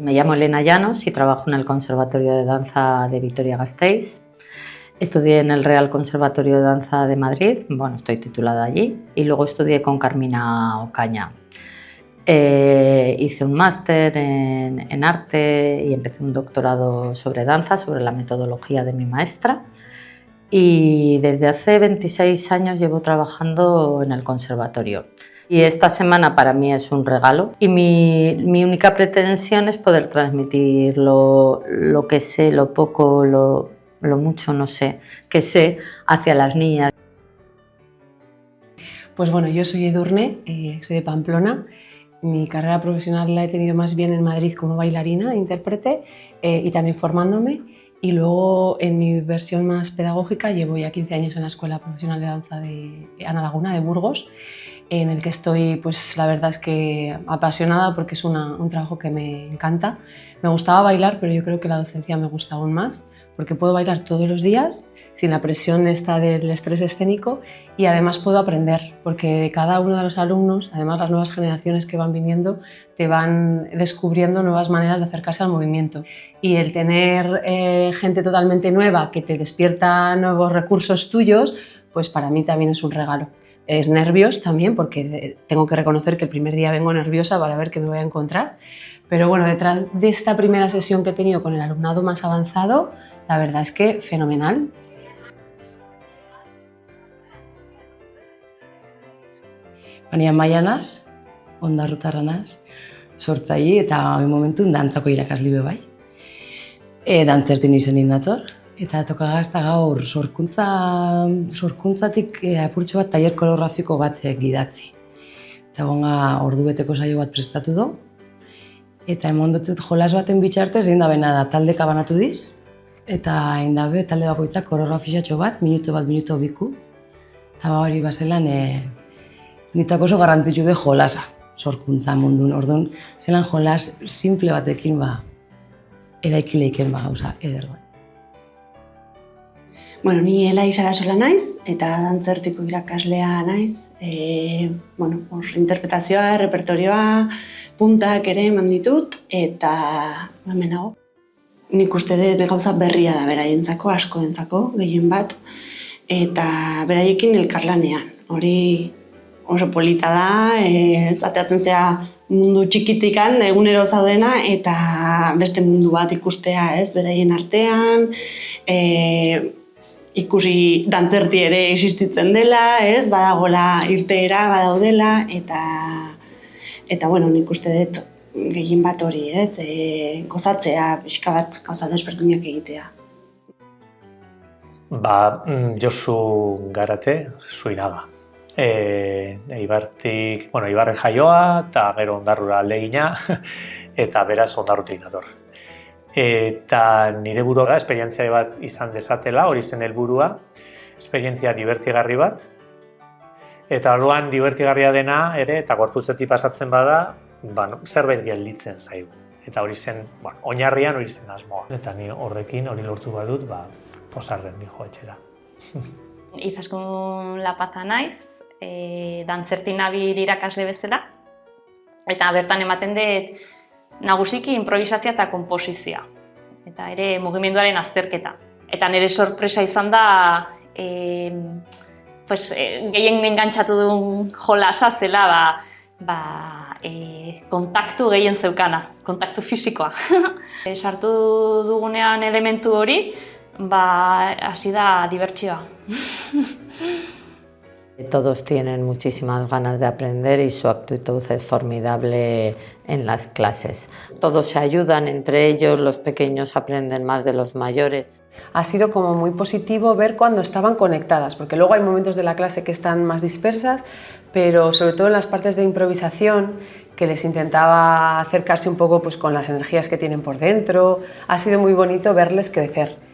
Me llamo Elena Llanos y trabajo en el Conservatorio de Danza de Vitoria-Gasteiz. Estudié en el Real Conservatorio de Danza de Madrid, bueno, estoy titulada allí, y luego estudié con Carmina Ocaña. Hice un máster en arte y empecé un doctorado sobre danza, sobre la metodología de mi maestra. Y desde hace 26 años llevo trabajando en el conservatorio. Y esta semana para mí es un regalo y mi única pretensión es poder transmitir lo que sé, lo poco, lo mucho, no sé, que sé hacia las niñas. Pues bueno, yo soy Edurne, soy de Pamplona. Mi carrera profesional la he tenido más bien en Madrid como bailarina, intérprete y también formándome. Y luego en mi versión más pedagógica llevo ya 15 años en la Escuela Profesional de Danza de Ana Laguna de Burgos, en el que estoy, pues la verdad es que apasionada porque es un trabajo que me encanta. Me gustaba bailar, pero yo creo que la docencia me gusta aún más, porque puedo bailar todos los días sin la presión esta del estrés escénico y además puedo aprender, porque de cada uno de los alumnos, además las nuevas generaciones que van viniendo, te van descubriendo nuevas maneras de acercarse al movimiento. Y el tener gente totalmente nueva que te despierta nuevos recursos tuyos, pues para mí también es un regalo. Es nervios también, porque tengo que reconocer que el primer día vengo nerviosa para ver qué me voy a encontrar. Pero bueno, detrás de esta primera sesión que he tenido con el alumnado más avanzado, la verdad es que fenomenal. Baina Maianaz, ondarrutarra naz, sortzaile eta hori momentun dantzako irakasle bai. Dantzertin izenin dator, eta tokagaz eta gaur sorkuntzatik apurtxo bat tailer koreografiko bat gidatzi. Eta gonga ordubeteko saio bat prestatu do, eta emondotzet jolas baten bitxartez egin dabena da taldeka banatu diz, eta egin dabe talde bakoitzak koreografixatxo bat, minuto biku, eta hori bazelan nitak oso garrantzitsu de jolasa, sorkuntza mundun. Orduan, zelan jolas simple batekin eraikileiken gauza eder bat. Bueno, ni Elai Sarasola naiz eta dantzertiko irakaslea naiz. Interpretazioa, repertorioa, puntak ere eman ditut eta hemen nago. Nik uste dut gauza berria da beraientzako, askorentzako, gehien bat, eta beraiekin elkarlanean. Hori oso polita da, zateatzen zea mundu txikitikan egunero zaudena eta beste mundu bat ikustea, beraien artean, ikusi dantzerti ere existitzen dela, badagoela irteera, badaudela, eta bueno, nik uste dut gehien bat hori, gozatzea, pixka bat gauza desberdinak egitea. Josu Garate, Zuinaga. Ibarren jaioa eta gero Ondarrura aldegina eta beraz Ondarrutik dator. Eta nire burua esperientzia bat izan dezatela, hori zen helburua, esperientzia divertigarri bat. Eta orduan divertigarria dena ere, eta gorputzetik pasatzen bada, zerbait gelditzen zaigu. Eta hori zen, oinarrian hori zen asmoa. Eta ni horrekin hori lortu badut, posarren dijo etxera. Izaskun Lapaza naiz, dantzertin nabil irakasle bezala, eta bertan ematen dut nagusiki improvisazioa eta konposizioa, eta ere mugimenduaren azterketa. Eta nire sorpresa izan da, gehien engantzatu duen jolasa zela, kontaktu gehien zeukana, kontaktu fisikoa. Sartu dugunean elementu hori, hasi da dibertsioa. Todos tienen muchísimas ganas de aprender y su actitud es formidable en las clases. Todos se ayudan entre ellos, los pequeños aprenden más de los mayores. Ha sido como muy positivo ver cuando estaban conectadas, porque luego hay momentos de la clase que están más dispersas, pero sobre todo en las partes de improvisación, que les intentaba acercarse un poco con las energías que tienen por dentro. Ha sido muy bonito verles crecer.